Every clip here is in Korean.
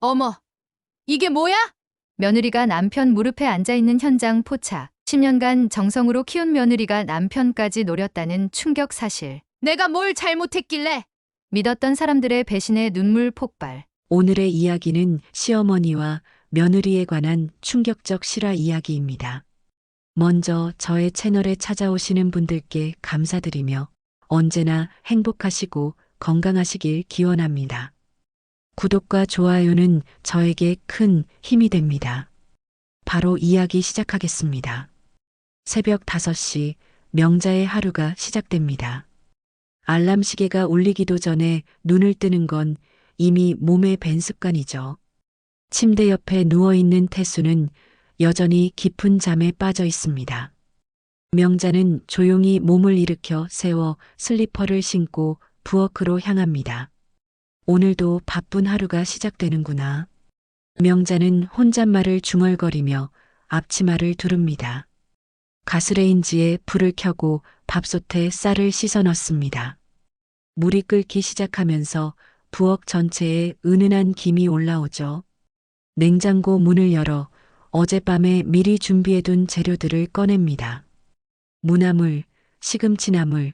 어머, 이게 뭐야? 며느리가 남편 무릎에 앉아있는 현장 포착. 10년간 정성으로 키운 며느리가 남편까지 노렸다는 충격 사실. 내가 뭘 잘못했길래? 믿었던 사람들의 배신에 눈물 폭발. 오늘의 이야기는 시어머니와 며느리에 관한 충격적 실화 이야기입니다. 먼저 저의 채널에 찾아오시는 분들께 감사드리며 언제나 행복하시고 건강하시길 기원합니다. 구독과 좋아요는 저에게 큰 힘이 됩니다. 바로 이야기 시작하겠습니다. 새벽 5시 명자의 하루가 시작됩니다. 알람 시계가 울리기도 전에 눈을 뜨는 건 이미 몸에 밴 습관이죠. 침대 옆에 누워있는 태수는 여전히 깊은 잠에 빠져 있습니다. 명자는 조용히 몸을 일으켜 세워 슬리퍼를 신고 부엌으로 향합니다. 오늘도 바쁜 하루가 시작되는구나. 명자는 혼잣말을 중얼거리며 앞치마를 두릅니다. 가스레인지에 불을 켜고 밥솥에 쌀을 씻어 넣습니다. 물이 끓기 시작하면서 부엌 전체에 은은한 김이 올라오죠. 냉장고 문을 열어 어젯밤에 미리 준비해둔 재료들을 꺼냅니다. 무나물, 시금치나물,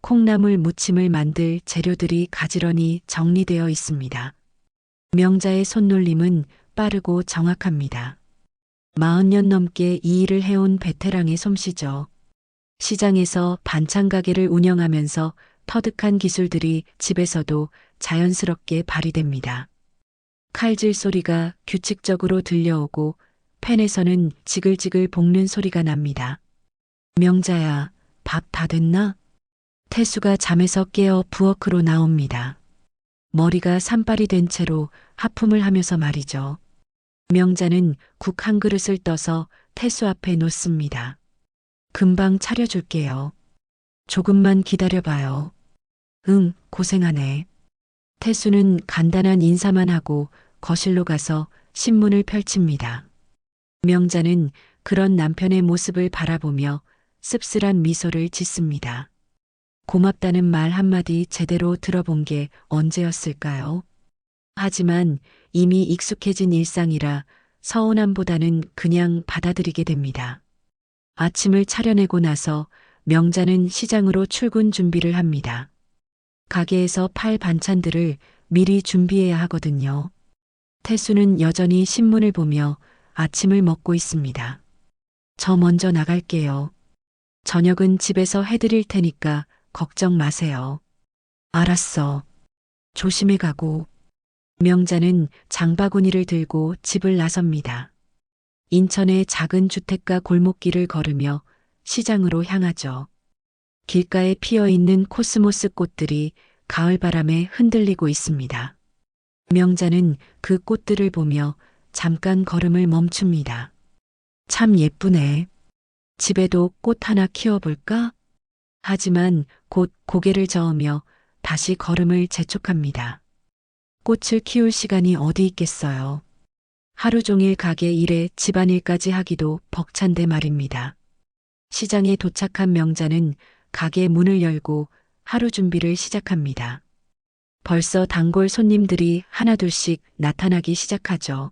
콩나물 무침을 만들 재료들이 가지런히 정리되어 있습니다. 명자의 손놀림은 빠르고 정확합니다. 40년 넘게 이 일을 해온 베테랑의 솜씨죠. 시장에서 반찬 가게를 운영하면서 터득한 기술들이 집에서도 자연스럽게 발휘됩니다. 칼질 소리가 규칙적으로 들려오고 팬에서는 지글지글 볶는 소리가 납니다. 명자야, 밥 다 됐나? 태수가 잠에서 깨어 부엌으로 나옵니다. 머리가 산발이 된 채로 하품을 하면서 말이죠. 명자는 국 한 그릇을 떠서 태수 앞에 놓습니다. 금방 차려줄게요. 조금만 기다려봐요. 응, 고생하네. 태수는 간단한 인사만 하고 거실로 가서 신문을 펼칩니다. 명자는 그런 남편의 모습을 바라보며 씁쓸한 미소를 짓습니다. 고맙다는 말 한마디 제대로 들어본 게 언제였을까요? 하지만 이미 익숙해진 일상이라 서운함보다는 그냥 받아들이게 됩니다. 아침을 차려내고 나서 명자는 시장으로 출근 준비를 합니다. 가게에서 팔 반찬들을 미리 준비해야 하거든요. 태수는 여전히 신문을 보며 아침을 먹고 있습니다. 저 먼저 나갈게요. 저녁은 집에서 해드릴 테니까 걱정 마세요. 알았어. 조심히 가고. 명자는 장바구니를 들고 집을 나섭니다. 인천의 작은 주택가 골목길을 걸으며 시장으로 향하죠. 길가에 피어있는 코스모스 꽃들이 가을바람에 흔들리고 있습니다. 명자는 그 꽃들을 보며 잠깐 걸음을 멈춥니다. 참 예쁘네. 집에도 꽃 하나 키워볼까? 하지만 곧 고개를 저으며 다시 걸음을 재촉합니다. 꽃을 키울 시간이 어디 있겠어요. 하루 종일 가게 일에 집안일까지 하기도 벅찬데 말입니다. 시장에 도착한 명자는 가게 문을 열고 하루 준비를 시작합니다. 벌써 단골 손님들이 하나둘씩 나타나기 시작하죠.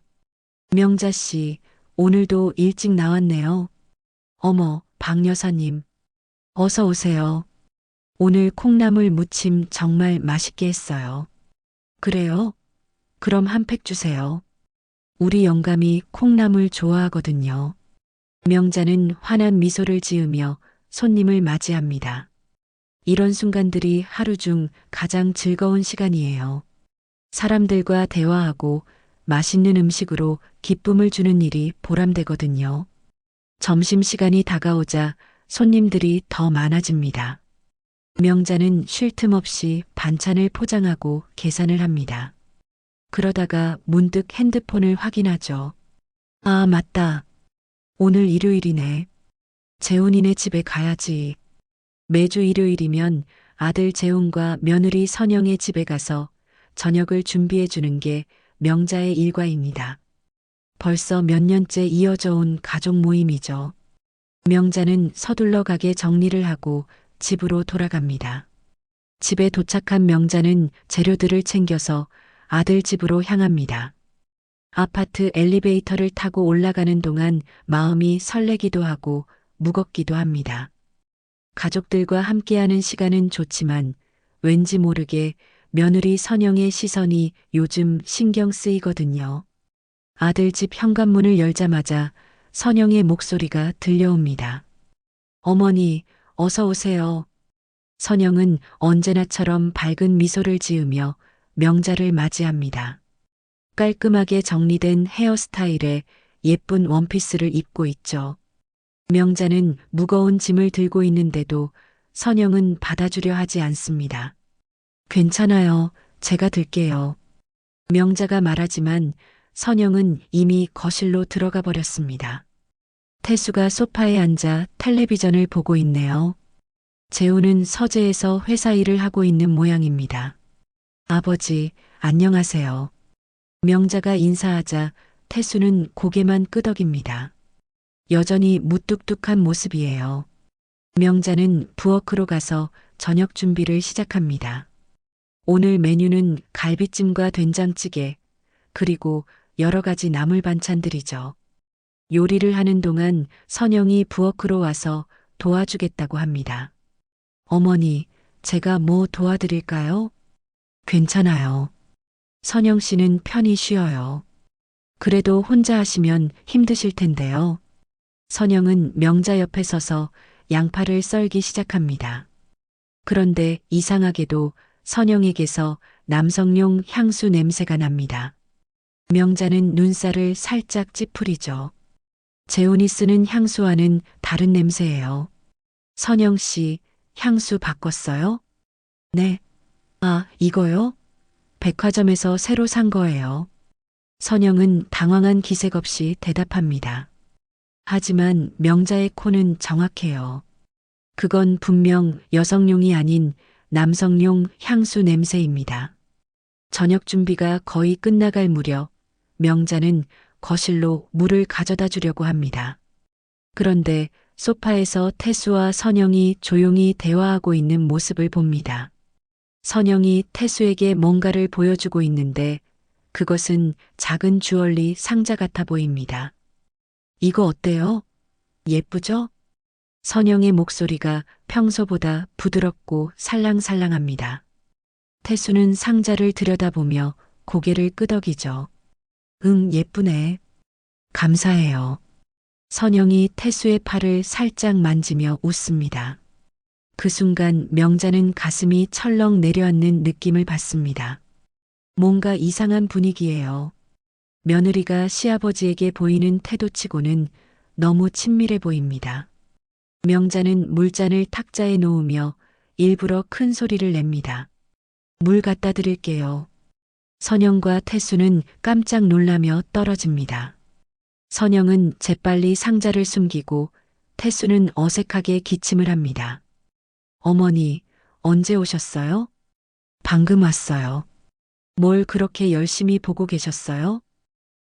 명자 씨, 오늘도 일찍 나왔네요. 어머, 박 여사님. 어서 오세요. 오늘 콩나물 무침 정말 맛있게 했어요. 그래요? 그럼 한 팩 주세요. 우리 영감이 콩나물 좋아하거든요. 명자는 환한 미소를 지으며 손님을 맞이합니다. 이런 순간들이 하루 중 가장 즐거운 시간이에요. 사람들과 대화하고 맛있는 음식으로 기쁨을 주는 일이 보람되거든요. 점심시간이 다가오자 손님들이 더 많아집니다. 명자는 쉴 틈 없이 반찬을 포장하고 계산을 합니다. 그러다가 문득 핸드폰을 확인하죠. 아, 맞다. 오늘 일요일이네. 재훈이네 집에 가야지. 매주 일요일이면 아들 재훈과 며느리 선영의 집에 가서 저녁을 준비해 주는 게 명자의 일과입니다. 벌써 몇 년째 이어져 온 가족 모임이죠. 명자는 서둘러 가게 정리를 하고 집으로 돌아갑니다. 집에 도착한 명자는 재료들을 챙겨서 아들 집으로 향합니다. 아파트 엘리베이터를 타고 올라가는 동안 마음이 설레기도 하고 무겁기도 합니다. 가족들과 함께하는 시간은 좋지만 왠지 모르게 며느리 선영의 시선이 요즘 신경 쓰이거든요. 아들 집 현관문을 열자마자 선영의 목소리가 들려옵니다. 어머니, 어서 오세요. 선영은 언제나처럼 밝은 미소를 지으며 명자를 맞이합니다. 깔끔하게 정리된 헤어스타일에 예쁜 원피스를 입고 있죠. 명자는 무거운 짐을 들고 있는데도 선영은 받아주려 하지 않습니다. 괜찮아요. 제가 들게요. 명자가 말하지만 선영은 이미 거실로 들어가 버렸습니다. 태수가 소파에 앉아 텔레비전을 보고 있네요. 재우는 서재에서 회사 일을 하고 있는 모양입니다. 아버지, 안녕하세요. 명자가 인사하자 태수는 고개만 끄덕입니다. 여전히 무뚝뚝한 모습이에요. 명자는 부엌으로 가서 저녁 준비를 시작합니다. 오늘 메뉴는 갈비찜과 된장찌개, 그리고 여러 가지 나물 반찬들이죠. 요리를 하는 동안 선영이 부엌으로 와서 도와주겠다고 합니다. 어머니, 제가 뭐 도와드릴까요? 괜찮아요. 선영 씨는 편히 쉬어요. 그래도 혼자 하시면 힘드실 텐데요. 선영은 명자 옆에 서서 양파를 썰기 시작합니다. 그런데 이상하게도 선영에게서 남성용 향수 냄새가 납니다. 명자는 눈살을 살짝 찌푸리죠. 재훈이 쓰는 향수와는 다른 냄새예요. 선영 씨, 향수 바꿨어요? 네. 아, 이거요? 백화점에서 새로 산 거예요. 선영은 당황한 기색 없이 대답합니다. 하지만 명자의 코는 정확해요. 그건 분명 여성용이 아닌 남성용 향수 냄새입니다. 저녁 준비가 거의 끝나갈 무렵 명자는 거실로 물을 가져다 주려고 합니다. 그런데 소파에서 태수와 선영이 조용히 대화하고 있는 모습을 봅니다. 선영이 태수에게 뭔가를 보여주고 있는데 그것은 작은 주얼리 상자 같아 보입니다. 이거 어때요? 예쁘죠? 선영의 목소리가 평소보다 부드럽고 살랑살랑합니다. 태수는 상자를 들여다보며 고개를 끄덕이죠. 응, 예쁘네. 감사해요. 선영이 태수의 팔을 살짝 만지며 웃습니다. 그 순간 명자는 가슴이 철렁 내려앉는 느낌을 받습니다. 뭔가 이상한 분위기예요. 며느리가 시아버지에게 보이는 태도치고는 너무 친밀해 보입니다. 명자는 물잔을 탁자에 놓으며 일부러 큰 소리를 냅니다. 물 갖다 드릴게요. 선영과 태수는 깜짝 놀라며 떨어집니다. 선영은 재빨리 상자를 숨기고 태수는 어색하게 기침을 합니다. 어머니, 언제 오셨어요? 방금 왔어요. 뭘 그렇게 열심히 보고 계셨어요?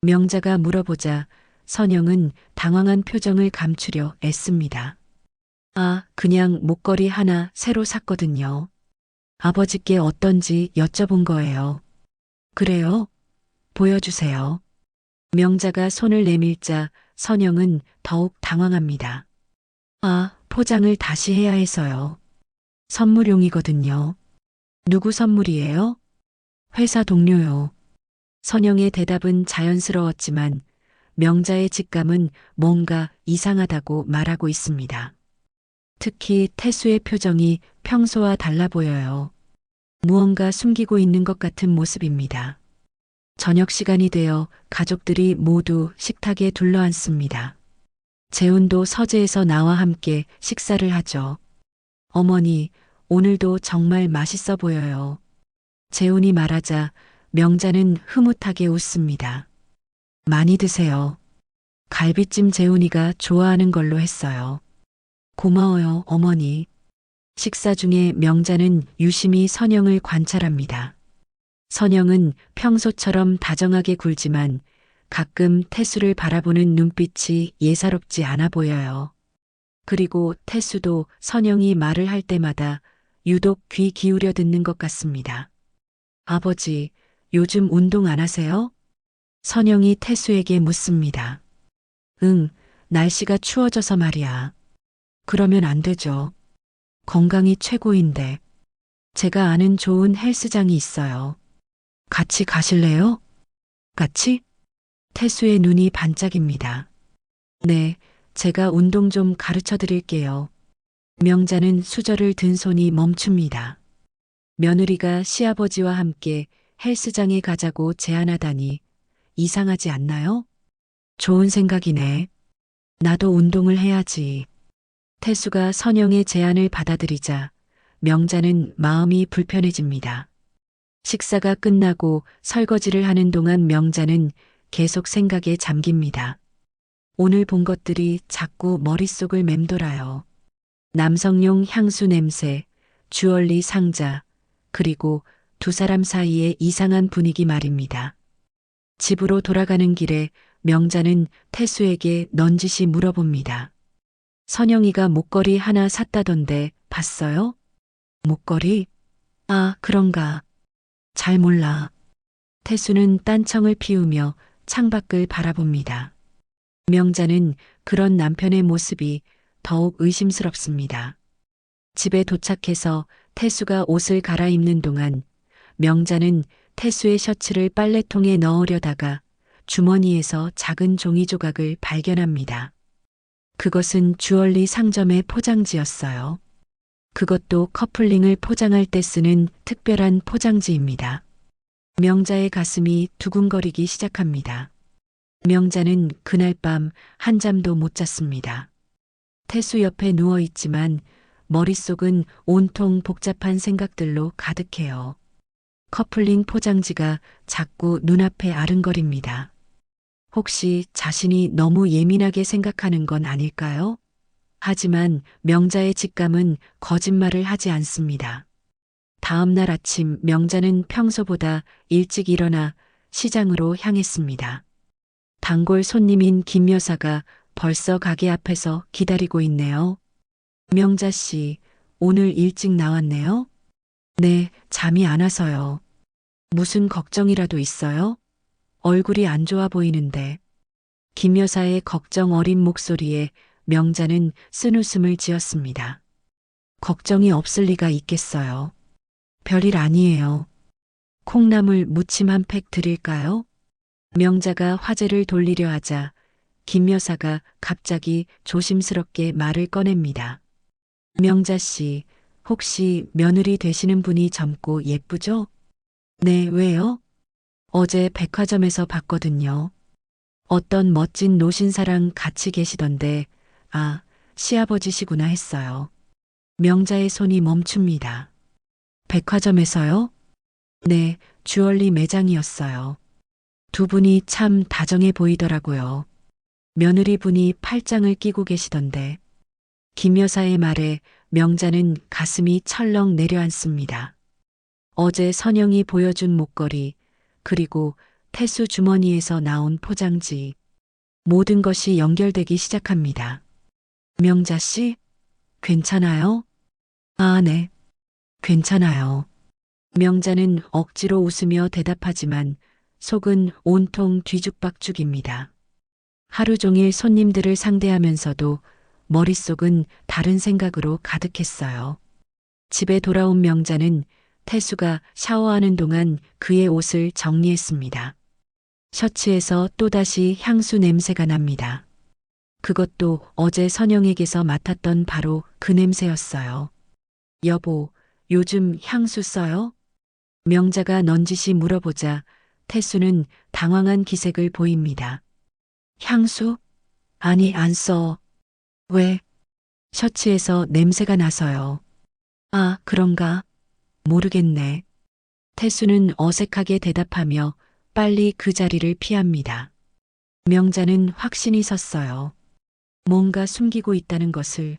명자가 물어보자 선영은 당황한 표정을 감추려 애씁니다. 아, 그냥 목걸이 하나 새로 샀거든요. 아버지께 어떤지 여쭤본 거예요. 그래요? 보여주세요. 명자가 손을 내밀자 선영은 더욱 당황합니다. 아, 포장을 다시 해야 해서요. 선물용이거든요. 누구 선물이에요? 회사 동료요. 선영의 대답은 자연스러웠지만 명자의 직감은 뭔가 이상하다고 말하고 있습니다. 특히 태수의 표정이 평소와 달라 보여요. 무언가 숨기고 있는 것 같은 모습입니다. 저녁 시간이 되어 가족들이 모두 식탁에 둘러앉습니다. 재훈도 서재에서 나와 함께 식사를 하죠. 어머니, 오늘도 정말 맛있어 보여요. 재훈이 말하자 명자는 흐뭇하게 웃습니다. 많이 드세요. 갈비찜 재훈이가 좋아하는 걸로 했어요. 고마워요, 어머니. 식사 중에 명자는 유심히 선영을 관찰합니다. 선영은 평소처럼 다정하게 굴지만 가끔 태수를 바라보는 눈빛이 예사롭지 않아 보여요. 그리고 태수도 선영이 말을 할 때마다 유독 귀 기울여 듣는 것 같습니다. 아버지, 요즘 운동 안 하세요? 선영이 태수에게 묻습니다. 응, 날씨가 추워져서 말이야. 그러면 안 되죠. 건강이 최고인데. 제가 아는 좋은 헬스장이 있어요. 같이 가실래요? 같이? 태수의 눈이 반짝입니다. 네, 제가 운동 좀 가르쳐 드릴게요. 명자는 수저를 든 손이 멈춥니다. 며느리가 시아버지와 함께 헬스장에 가자고 제안하다니 이상하지 않나요? 좋은 생각이네. 나도 운동을 해야지. 태수가 선영의 제안을 받아들이자 명자는 마음이 불편해집니다. 식사가 끝나고 설거지를 하는 동안 명자는 계속 생각에 잠깁니다. 오늘 본 것들이 자꾸 머릿속을 맴돌아요. 남성용 향수 냄새, 주얼리 상자, 그리고 두 사람 사이의 이상한 분위기 말입니다. 집으로 돌아가는 길에 명자는 태수에게 넌지시 물어봅니다. 선영이가 목걸이 하나 샀다던데 봤어요? 목걸이? 아, 그런가. 잘 몰라. 태수는 딴청을 피우며 창밖을 바라봅니다. 명자는 그런 남편의 모습이 더욱 의심스럽습니다. 집에 도착해서 태수가 옷을 갈아입는 동안 명자는 태수의 셔츠를 빨래통에 넣으려다가 주머니에서 작은 종이 조각을 발견합니다. 그것은 주얼리 상점의 포장지였어요. 그것도 커플링을 포장할 때 쓰는 특별한 포장지입니다. 명자의 가슴이 두근거리기 시작합니다. 명자는 그날 밤 한잠도 못 잤습니다. 태수 옆에 누워 있지만 머릿속은 온통 복잡한 생각들로 가득해요. 커플링 포장지가 자꾸 눈앞에 아른거립니다. 혹시 자신이 너무 예민하게 생각하는 건 아닐까요? 하지만 명자의 직감은 거짓말을 하지 않습니다. 다음 날 아침 명자는 평소보다 일찍 일어나 시장으로 향했습니다. 단골 손님인 김 여사가 벌써 가게 앞에서 기다리고 있네요. 명자 씨, 오늘 일찍 나왔네요? 네, 잠이 안 와서요. 무슨 걱정이라도 있어요? 얼굴이 안 좋아 보이는데. 김 여사의 걱정 어린 목소리에 명자는 쓴웃음을 지었습니다. 걱정이 없을 리가 있겠어요. 별일 아니에요. 콩나물 무침 한 팩 드릴까요? 명자가 화제를 돌리려 하자 김 여사가 갑자기 조심스럽게 말을 꺼냅니다. 명자 씨, 혹시 며느리 되시는 분이 젊고 예쁘죠? 네, 왜요? 어제 백화점에서 봤거든요. 어떤 멋진 노신사랑 같이 계시던데, 아, 시아버지시구나 했어요. 명자의 손이 멈춥니다. 백화점에서요? 네, 주얼리 매장이었어요. 두 분이 참 다정해 보이더라고요. 며느리 분이 팔짱을 끼고 계시던데. 김 여사의 말에 명자는 가슴이 철렁 내려앉습니다. 어제 선영이 보여준 목걸이, 그리고 태수 주머니에서 나온 포장지. 모든 것이 연결되기 시작합니다. 명자 씨, 괜찮아요? 아, 네. 괜찮아요. 명자는 억지로 웃으며 대답하지만 속은 온통 뒤죽박죽입니다. 하루 종일 손님들을 상대하면서도 머릿속은 다른 생각으로 가득했어요. 집에 돌아온 명자는 태수가 샤워하는 동안 그의 옷을 정리했습니다. 셔츠에서 또다시 향수 냄새가 납니다. 그것도 어제 선영에게서 맡았던 바로 그 냄새였어요. 여보, 요즘 향수 써요? 명자가 넌지시 물어보자 태수는 당황한 기색을 보입니다. 향수? 아니, 안 써. 왜? 셔츠에서 냄새가 나서요. 아, 그런가? 모르겠네. 태수는 어색하게 대답하며 빨리 그 자리를 피합니다. 명자는 확신이 섰어요. 뭔가 숨기고 있다는 것을.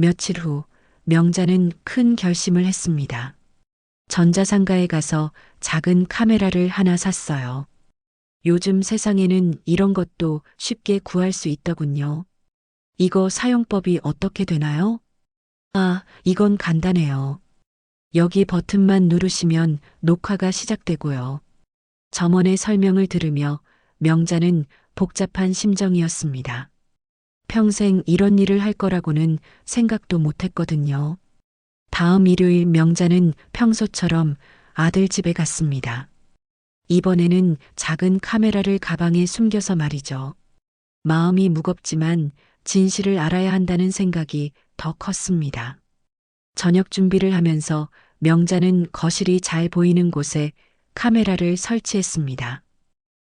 며칠 후 명자는 큰 결심을 했습니다. 전자상가에 가서 작은 카메라를 하나 샀어요. 요즘 세상에는 이런 것도 쉽게 구할 수 있더군요. 이거 사용법이 어떻게 되나요? 아, 이건 간단해요. 여기 버튼만 누르시면 녹화가 시작되고요. 점원의 설명을 들으며 명자는 복잡한 심정이었습니다. 평생 이런 일을 할 거라고는 생각도 못 했거든요. 다음 일요일 명자는 평소처럼 아들 집에 갔습니다. 이번에는 작은 카메라를 가방에 숨겨서 말이죠. 마음이 무겁지만 진실을 알아야 한다는 생각이 더 컸습니다. 저녁 준비를 하면서 명자는 거실이 잘 보이는 곳에 카메라를 설치했습니다.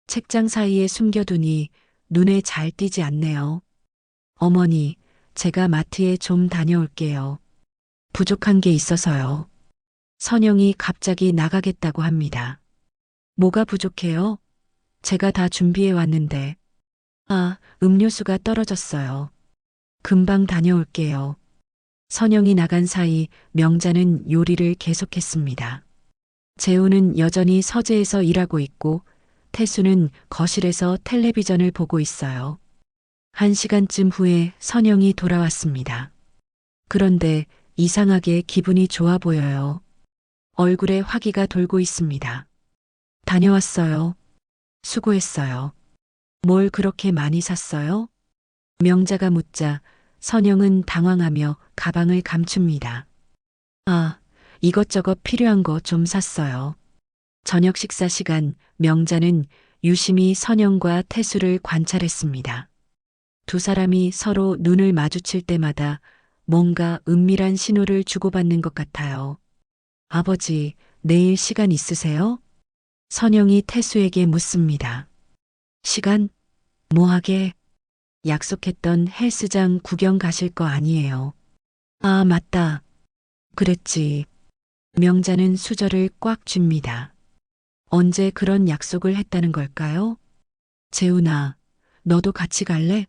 책장 사이에 숨겨두니 눈에 잘 띄지 않네요. 어머니, 제가 마트에 좀 다녀올게요. 부족한 게 있어서요. 선영이 갑자기 나가겠다고 합니다. 뭐가 부족해요? 제가 다 준비해 왔는데. 아, 음료수가 떨어졌어요. 금방 다녀올게요. 선영이 나간 사이 명자는 요리를 계속했습니다. 재우는 여전히 서재에서 일하고 있고 태수는 거실에서 텔레비전을 보고 있어요. 1시간쯤 후에 선영이 돌아왔습니다. 그런데 이상하게 기분이 좋아 보여요. 얼굴에 화기가 돌고 있습니다. 다녀왔어요. 수고했어요. 뭘 그렇게 많이 샀어요? 명자가 묻자 선영은 당황하며 가방을 감춥니다. 아, 이것저것 필요한 거 좀 샀어요. 저녁 식사 시간 명자는 유심히 선영과 태수를 관찰했습니다. 두 사람이 서로 눈을 마주칠 때마다 뭔가 은밀한 신호를 주고받는 것 같아요. 아버지, 내일 시간 있으세요? 선영이 태수에게 묻습니다. 시간? 뭐하게? 약속했던 헬스장 구경 가실 거 아니에요. 아, 맞다. 그랬지. 명자는 수저를 꽉 쥡니다. 언제 그런 약속을 했다는 걸까요? 재훈아, 너도 같이 갈래?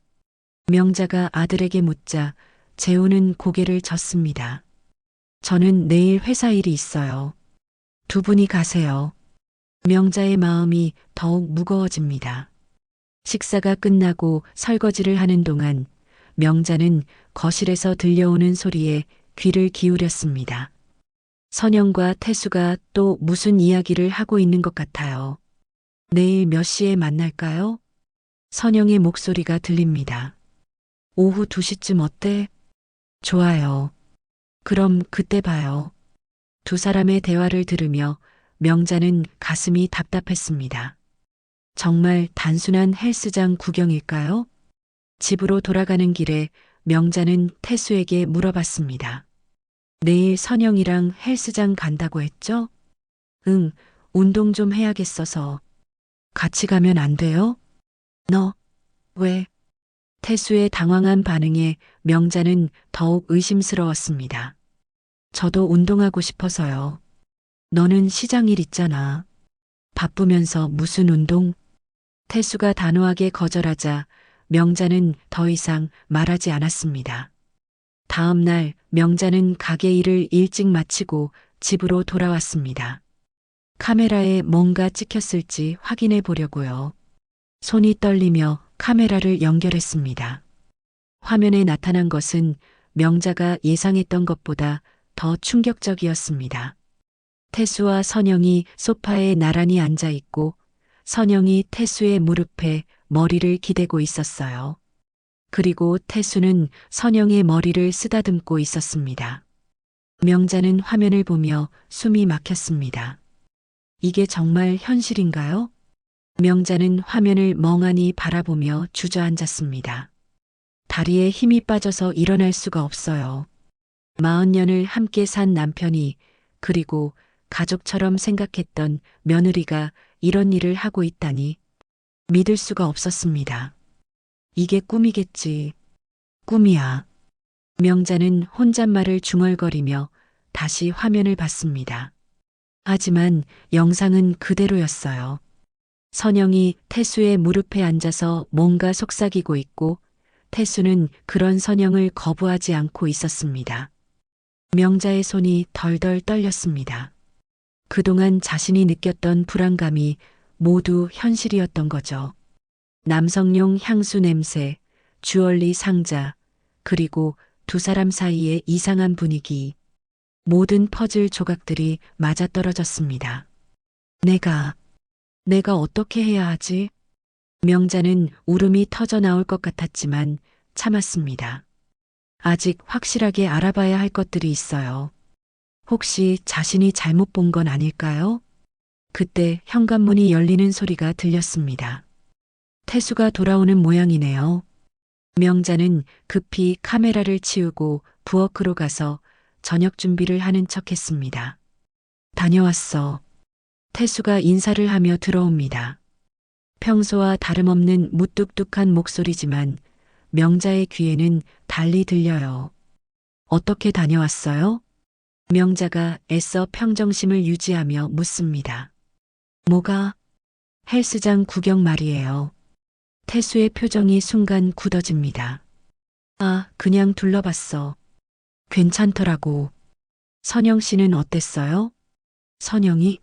명자가 아들에게 묻자 재훈은 고개를 젓습니다. 저는 내일 회사 일이 있어요. 두 분이 가세요. 명자의 마음이 더욱 무거워집니다. 식사가 끝나고 설거지를 하는 동안 명자는 거실에서 들려오는 소리에 귀를 기울였습니다. 선영과 태수가 또 무슨 이야기를 하고 있는 것 같아요. 내일 몇 시에 만날까요? 선영의 목소리가 들립니다. 오후 2시쯤 어때? 좋아요. 그럼 그때 봐요. 두 사람의 대화를 들으며 명자는 가슴이 답답했습니다. 정말 단순한 헬스장 구경일까요? 집으로 돌아가는 길에 명자는 태수에게 물어봤습니다. 내일 선영이랑 헬스장 간다고 했죠? 응, 운동 좀 해야겠어서. 같이 가면 안 돼요? 너, 왜? 태수의 당황한 반응에 명자는 더욱 의심스러웠습니다. 저도 운동하고 싶어서요. 너는 시장 일 있잖아. 바쁘면서 무슨 운동? 태수가 단호하게 거절하자 명자는 더 이상 말하지 않았습니다. 다음 날 명자는 가게 일을 일찍 마치고 집으로 돌아왔습니다. 카메라에 뭔가 찍혔을지 확인해 보려고요. 손이 떨리며 카메라를 연결했습니다. 화면에 나타난 것은 명자가 예상했던 것보다 더 충격적이었습니다. 태수와 선영이 소파에 나란히 앉아 있고 선영이 태수의 무릎에 머리를 기대고 있었어요. 그리고 태수는 선영의 머리를 쓰다듬고 있었습니다. 명자는 화면을 보며 숨이 막혔습니다. 이게 정말 현실인가요? 명자는 화면을 멍하니 바라보며 주저앉았습니다. 다리에 힘이 빠져서 일어날 수가 없어요. 40년을 함께 산 남편이 그리고 가족처럼 생각했던 며느리가 이런 일을 하고 있다니 믿을 수가 없었습니다. 이게 꿈이겠지. 꿈이야. 명자는 혼잣말을 중얼거리며 다시 화면을 봤습니다. 하지만 영상은 그대로였어요. 선영이 태수의 무릎에 앉아서 뭔가 속삭이고 있고 태수는 그런 선영을 거부하지 않고 있었습니다. 명자의 손이 덜덜 떨렸습니다. 그동안 자신이 느꼈던 불안감이 모두 현실이었던 거죠. 남성용 향수 냄새, 주얼리 상자, 그리고 두 사람 사이의 이상한 분위기. 모든 퍼즐 조각들이 맞아떨어졌습니다. 내가 어떻게 해야 하지? 명자는 울음이 터져 나올 것 같았지만 참았습니다. 아직 확실하게 알아봐야 할 것들이 있어요. 혹시 자신이 잘못 본 건 아닐까요? 그때 현관문이 열리는 소리가 들렸습니다. 태수가 돌아오는 모양이네요. 명자는 급히 카메라를 치우고 부엌으로 가서 저녁 준비를 하는 척 했습니다. 다녀왔어. 태수가 인사를 하며 들어옵니다. 평소와 다름없는 무뚝뚝한 목소리지만 명자의 귀에는 달리 들려요. 어떻게 다녀왔어요? 명자가 애써 평정심을 유지하며 묻습니다. 뭐가? 헬스장 구경 말이에요. 태수의 표정이 순간 굳어집니다. 아, 그냥 둘러봤어. 괜찮더라고. 선영 씨는 어땠어요? 선영이?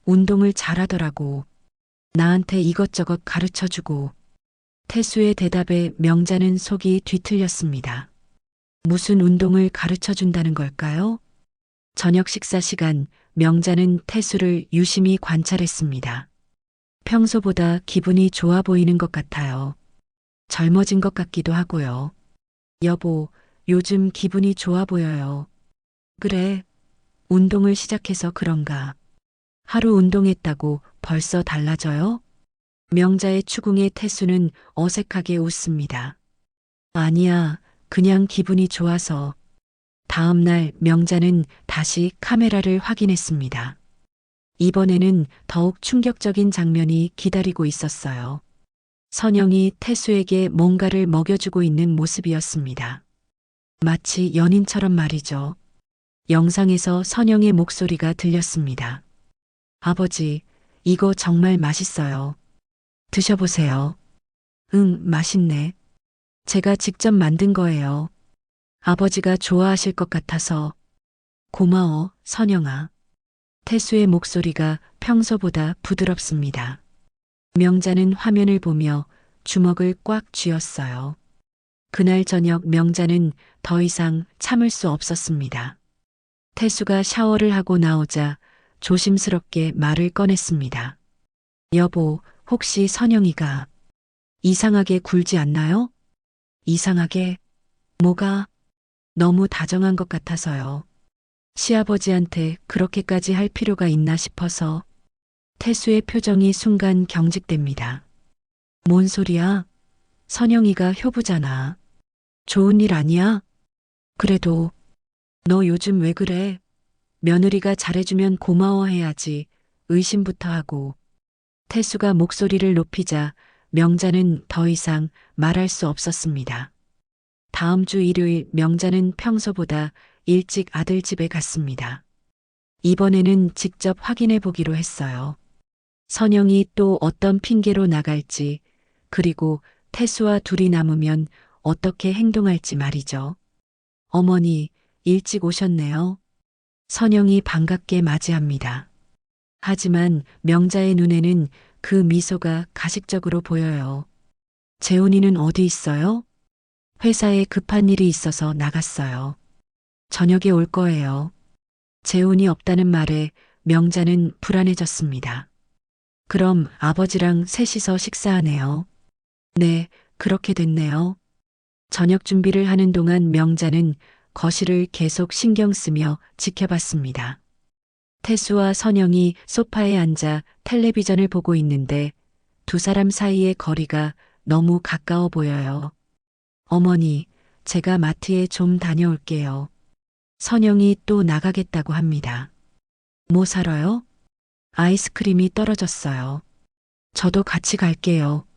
운동을 잘하더라고. 나한테 이것저것 가르쳐주고. 태수의 대답에 명자는 속이 뒤틀렸습니다. 무슨 운동을 가르쳐준다는 걸까요? 저녁 식사 시간, 명자는 태수를 유심히 관찰했습니다. 평소보다 기분이 좋아 보이는 것 같아요. 젊어진 것 같기도 하고요. 여보, 요즘 기분이 좋아 보여요. 그래, 운동을 시작해서 그런가. 하루 운동했다고 벌써 달라져요? 명자의 추궁에 태수는 어색하게 웃습니다. 아니야, 그냥 기분이 좋아서. 다음 날 명자는 다시 카메라를 확인했습니다. 이번에는 더욱 충격적인 장면이 기다리고 있었어요. 선영이 태수에게 뭔가를 먹여주고 있는 모습이었습니다. 마치 연인처럼 말이죠. 영상에서 선영의 목소리가 들렸습니다. 아버지, 이거 정말 맛있어요. 드셔보세요. 응, 맛있네. 제가 직접 만든 거예요. 아버지가 좋아하실 것 같아서. 고마워, 선영아. 태수의 목소리가 평소보다 부드럽습니다. 명자는 화면을 보며 주먹을 꽉 쥐었어요. 그날 저녁 명자는 더 이상 참을 수 없었습니다. 태수가 샤워를 하고 나오자 조심스럽게 말을 꺼냈습니다. 여보, 혹시 선영이가 이상하게 굴지 않나요? 이상하게? 뭐가? 너무 다정한 것 같아서요. 시아버지한테 그렇게까지 할 필요가 있나 싶어서. 태수의 표정이 순간 경직됩니다. 뭔 소리야? 선영이가 효부잖아. 좋은 일 아니야? 그래도 너 요즘 왜 그래? 며느리가 잘해주면 고마워해야지. 의심부터 하고. 태수가 목소리를 높이자 명자는 더 이상 말할 수 없었습니다. 다음 주 일요일 명자는 평소보다 일찍 아들 집에 갔습니다. 이번에는 직접 확인해 보기로 했어요. 선영이 또 어떤 핑계로 나갈지, 그리고 태수와 둘이 남으면 어떻게 행동할지 말이죠. 어머니, 일찍 오셨네요. 선영이 반갑게 맞이합니다. 하지만 명자의 눈에는 그 미소가 가식적으로 보여요. 재훈이는 어디 있어요? 회사에 급한 일이 있어서 나갔어요. 저녁에 올 거예요. 재훈이 없다는 말에 명자는 불안해졌습니다. 그럼 아버지랑 셋이서 식사하네요. 네, 그렇게 됐네요. 저녁 준비를 하는 동안 명자는 거실을 계속 신경 쓰며 지켜봤습니다. 태수와 선영이 소파에 앉아 텔레비전을 보고 있는데 두 사람 사이의 거리가 너무 가까워 보여요. 어머니, 제가 마트에 좀 다녀올게요. 선영이 또 나가겠다고 합니다. 뭐 사러요? 아이스크림이 떨어졌어요. 저도 같이 갈게요.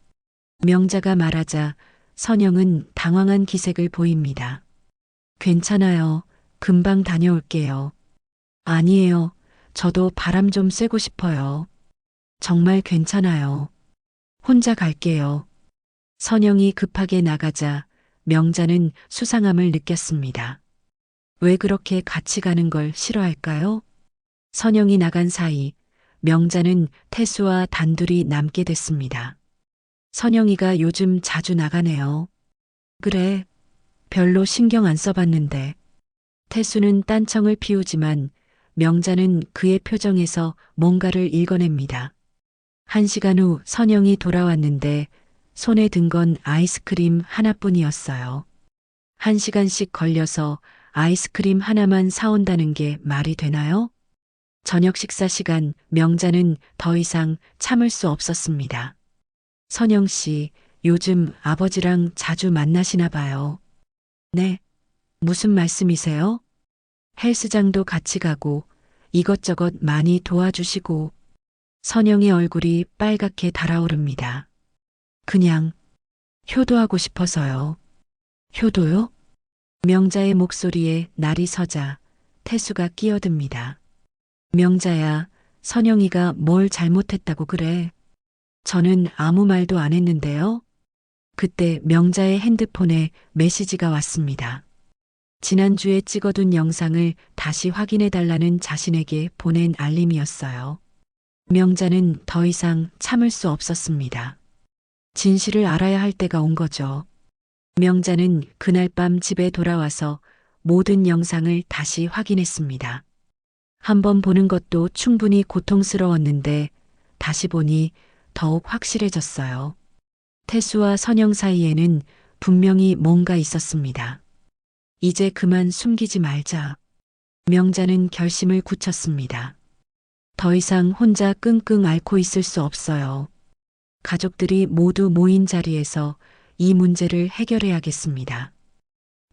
명자가 말하자 선영은 당황한 기색을 보입니다. 괜찮아요. 금방 다녀올게요. 아니에요. 저도 바람 좀 쐬고 싶어요. 정말 괜찮아요. 혼자 갈게요. 선영이 급하게 나가자 명자는 수상함을 느꼈습니다. 왜 그렇게 같이 가는 걸 싫어할까요? 선영이 나간 사이 명자는 태수와 단둘이 남게 됐습니다. 선영이가 요즘 자주 나가네요. 그래, 별로 신경 안 써봤는데. 태수는 딴청을 피우지만 명자는 그의 표정에서 뭔가를 읽어냅니다. 1시간 후 선영이 돌아왔는데 손에 든 건 아이스크림 하나뿐이었어요. 1시간씩 걸려서 아이스크림 하나만 사온다는 게 말이 되나요? 저녁 식사 시간 명자는 더 이상 참을 수 없었습니다. 선영 씨, 요즘 아버지랑 자주 만나시나 봐요. 네. 무슨 말씀이세요? 헬스장도 같이 가고 이것저것 많이 도와주시고 선영의 얼굴이 빨갛게 달아오릅니다. 그냥 효도하고 싶어서요. 효도요? 명자의 목소리에 날이 서자 태수가 끼어듭니다. 명자야, 선영이가 뭘 잘못했다고 그래? 저는 아무 말도 안 했는데요. 그때 명자의 핸드폰에 메시지가 왔습니다. 지난주에 찍어둔 영상을 다시 확인해 달라는 자신에게 보낸 알림이었어요. 명자는 더 이상 참을 수 없었습니다. 진실을 알아야 할 때가 온 거죠. 명자는 그날 밤 집에 돌아와서 모든 영상을 다시 확인했습니다. 한 번 보는 것도 충분히 고통스러웠는데 다시 보니 더욱 확실해졌어요. 태수와 선영 사이에는 분명히 뭔가 있었습니다. 이제 그만 숨기지 말자. 명자는 결심을 굳혔습니다. 더 이상 혼자 끙끙 앓고 있을 수 없어요. 가족들이 모두 모인 자리에서 이 문제를 해결해야겠습니다.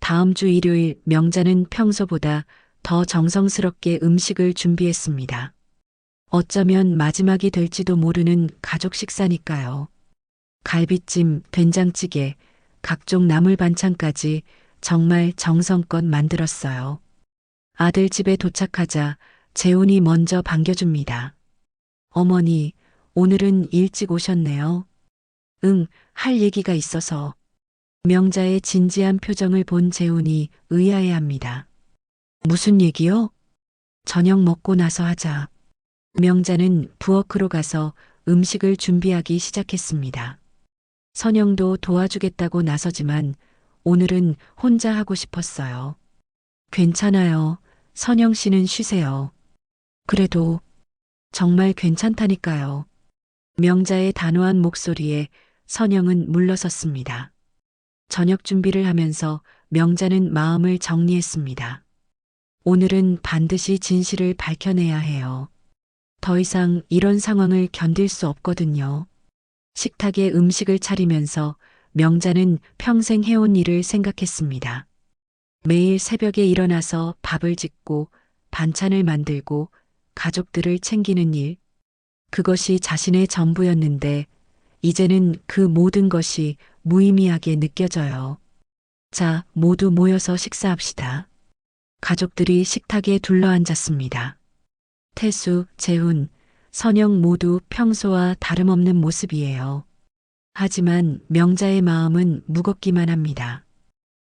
다음 주 일요일 명자는 평소보다 더 정성스럽게 음식을 준비했습니다. 어쩌면 마지막이 될지도 모르는 가족 식사니까요. 갈비찜, 된장찌개, 각종 나물 반찬까지 정말 정성껏 만들었어요. 아들 집에 도착하자 재훈이 먼저 반겨줍니다. 어머니, 오늘은 일찍 오셨네요. 응, 할 얘기가 있어서. 명자의 진지한 표정을 본 재훈이 의아해합니다. 무슨 얘기요? 저녁 먹고 나서 하자. 명자는 부엌으로 가서 음식을 준비하기 시작했습니다. 선영도 도와주겠다고 나서지만 오늘은 혼자 하고 싶었어요. 괜찮아요. 선영 씨는 쉬세요. 그래도 정말 괜찮다니까요. 명자의 단호한 목소리에 선영은 물러섰습니다. 저녁 준비를 하면서 명자는 마음을 정리했습니다. 오늘은 반드시 진실을 밝혀내야 해요. 더 이상 이런 상황을 견딜 수 없거든요. 식탁에 음식을 차리면서 명자는 평생 해온 일을 생각했습니다. 매일 새벽에 일어나서 밥을 짓고 반찬을 만들고 가족들을 챙기는 일. 그것이 자신의 전부였는데 이제는 그 모든 것이 무의미하게 느껴져요. 자, 모두 모여서 식사합시다. 가족들이 식탁에 둘러앉았습니다. 태수, 재훈, 선영 모두 평소와 다름없는 모습이에요. 하지만 명자의 마음은 무겁기만 합니다.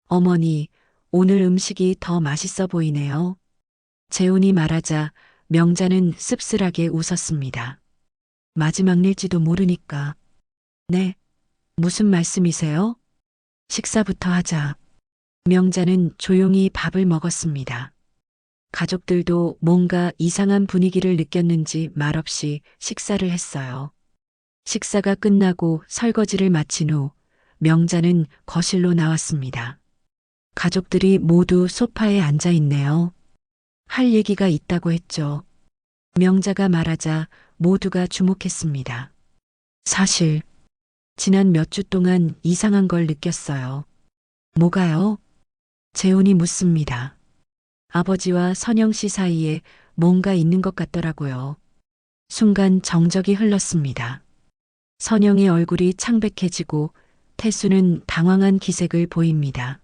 어머니, 오늘 음식이 더 맛있어 보이네요. 재훈이 말하자 명자는 씁쓸하게 웃었습니다. 마지막 일지도 모르니까. 네, 무슨 말씀이세요? 식사부터 하자. 명자는 조용히 밥을 먹었습니다. 가족들도 뭔가 이상한 분위기를 느꼈는지 말없이 식사를 했어요. 식사가 끝나고 설거지를 마친 후 명자는 거실로 나왔습니다. 가족들이 모두 소파에 앉아 있네요. 할 얘기가 있다고 했죠. 명자가 말하자 모두가 주목했습니다. 사실 지난 몇 주 동안 이상한 걸 느꼈어요. 뭐가요? 재훈이 묻습니다. 아버지와 선영 씨 사이에 뭔가 있는 것 같더라고요. 순간 정적이 흘렀습니다. 선영의 얼굴이 창백해지고 태수는 당황한 기색을 보입니다.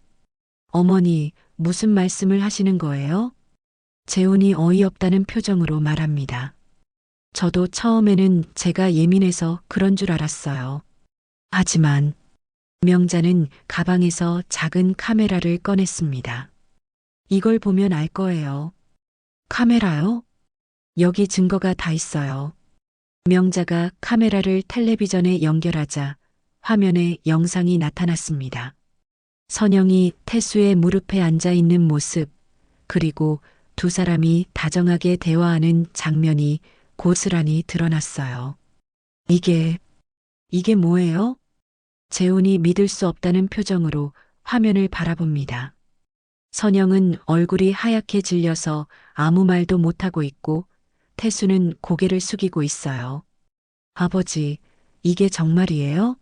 어머니, 무슨 말씀을 하시는 거예요? 재훈이 어이없다는 표정으로 말합니다. 저도 처음에는 제가 예민해서 그런 줄 알았어요. 하지만 명자는 가방에서 작은 카메라를 꺼냈습니다. 이걸 보면 알 거예요. 카메라요? 여기 증거가 다 있어요. 명자가 카메라를 텔레비전에 연결하자 화면에 영상이 나타났습니다. 선영이 태수의 무릎에 앉아 있는 모습, 그리고 두 사람이 다정하게 대화하는 장면이 고스란히 드러났어요. 이게 뭐예요? 재훈이 믿을 수 없다는 표정으로 화면을 바라봅니다. 선영은 얼굴이 하얗게 질려서 아무 말도 못하고 있고 태수는 고개를 숙이고 있어요. 아버지, 이게 정말이에요?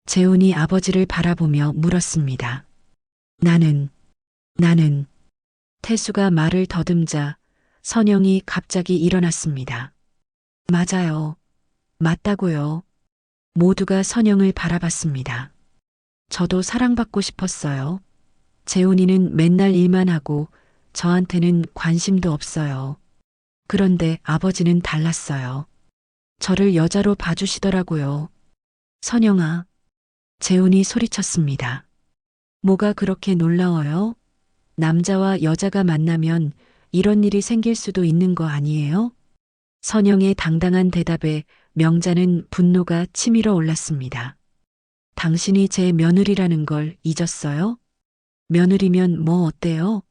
재훈이 아버지를 바라보며 물었습니다. 나는, 태수가 말을 더듬자 선영이 갑자기 일어났습니다. 맞아요. 맞다고요. 모두가 선영을 바라봤습니다. 저도 사랑받고 싶었어요. 재훈이는 맨날 일만 하고 저한테는 관심도 없어요. 그런데 아버지는 달랐어요. 저를 여자로 봐주시더라고요. 선영아, 재훈이 소리쳤습니다. 뭐가 그렇게 놀라워요? 남자와 여자가 만나면 이런 일이 생길 수도 있는 거 아니에요? 선영의 당당한 대답에 명자는 분노가 치밀어 올랐습니다. 당신이 제 며느리라는 걸 잊었어요? 며느리면 뭐 어때요?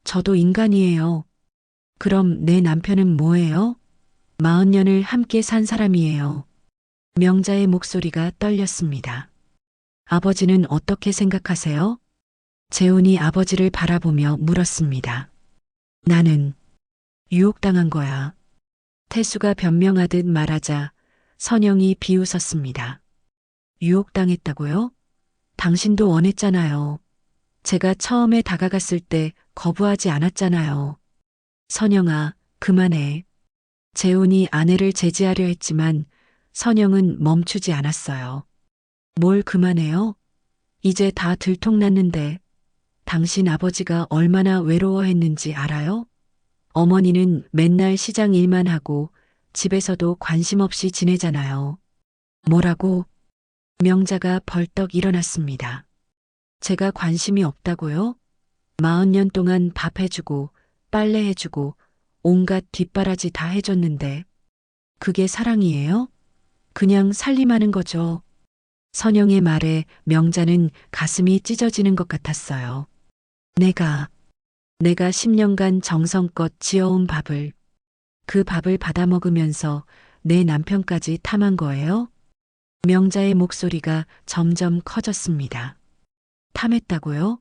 저도 인간이에요. 그럼 내 남편은 뭐예요? 40년을 함께 산 사람이에요. 명자의 목소리가 떨렸습니다. 아버지는 어떻게 생각하세요? 재훈이 아버지를 바라보며 물었습니다. 나는 유혹당한 거야. 태수가 변명하듯 말하자 선영이 비웃었습니다. 유혹당했다고요? 당신도 원했잖아요. 제가 처음에 다가갔을 때 거부하지 않았잖아요. 선영아, 그만해. 재훈이 아내를 제지하려 했지만 선영은 멈추지 않았어요. 뭘 그만해요? 이제 다 들통났는데 당신 아버지가 얼마나 외로워했는지 알아요? 어머니는 맨날 시장 일만 하고 집에서도 관심 없이 지내잖아요. 뭐라고? 명자가 벌떡 일어났습니다. 제가 관심이 없다고요? 40년 동안 밥 해주고 빨래해주고 온갖 뒷바라지 다 해줬는데 그게 사랑이에요? 그냥 살림하는 거죠. 선영의 말에 명자는 가슴이 찢어지는 것 같았어요. 내가 10년간 정성껏 지어온 밥을, 그 밥을 받아먹으면서 내 남편까지 탐한 거예요? 명자의 목소리가 점점 커졌습니다. 탐했다고요?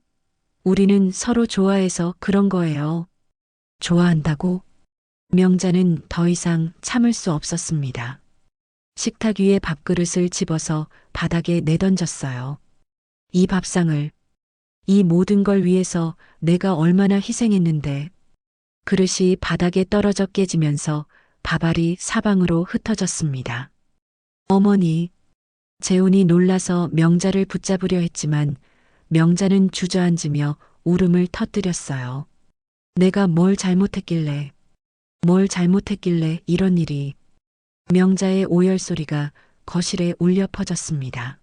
우리는 서로 좋아해서 그런 거예요. 좋아한다고? 명자는 더 이상 참을 수 없었습니다. 식탁 위에 밥그릇을 집어서 바닥에 내던졌어요. 이 밥상을, 이 모든 걸 위해서 내가 얼마나 희생했는데 그릇이 바닥에 떨어져 깨지면서 밥알이 사방으로 흩어졌습니다. 어머니, 재훈이 놀라서 명자를 붙잡으려 했지만 명자는 주저앉으며 울음을 터뜨렸어요. 내가 뭘 잘못했길래 이런 일이. 명자의 오열 소리가 거실에 울려 퍼졌습니다.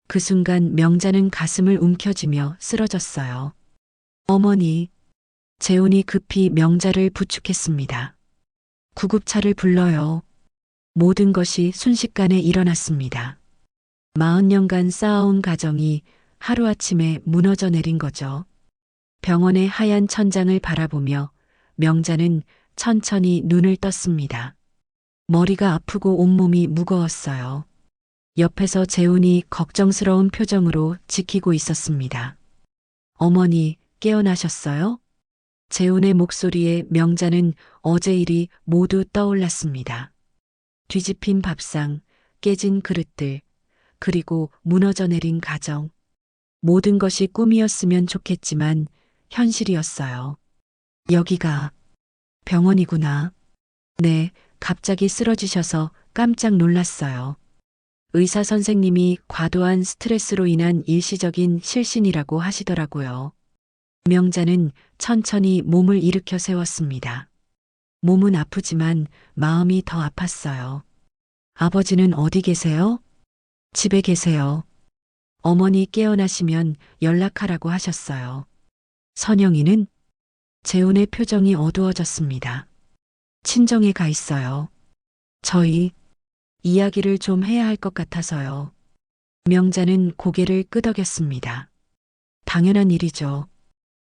그 순간 명자는 가슴을 움켜쥐며 쓰러졌어요. 어머니, 재훈이 급히 명자를 부축했습니다. 구급차를 불러요. 모든 것이 순식간에 일어났습니다. 40년간 쌓아온 가정이 하루아침에 무너져 내린 거죠. 병원의 하얀 천장을 바라보며 명자는 천천히 눈을 떴습니다. 머리가 아프고 온몸이 무거웠어요. 옆에서 재훈이 걱정스러운 표정으로 지키고 있었습니다. 어머니, 깨어나셨어요? 재훈의 목소리에 명자는 어제 일이 모두 떠올랐습니다. 뒤집힌 밥상, 깨진 그릇들, 그리고 무너져 내린 가정. 모든 것이 꿈이었으면 좋겠지만 현실이었어요. 여기가 병원이구나. 네, 갑자기 쓰러지셔서 깜짝 놀랐어요. 의사 선생님이 과도한 스트레스로 인한 일시적인 실신이라고 하시더라고요. 명자는 천천히 몸을 일으켜 세웠습니다. 몸은 아프지만 마음이 더 아팠어요. 아버지는 어디 계세요? 집에 계세요. 어머니 깨어나시면 연락하라고 하셨어요. 선영이는? 재훈의 표정이 어두워졌습니다. 친정에 가 있어요. 저희 이야기를 좀 해야 할 것 같아서요. 명자는 고개를 끄덕였습니다. 당연한 일이죠.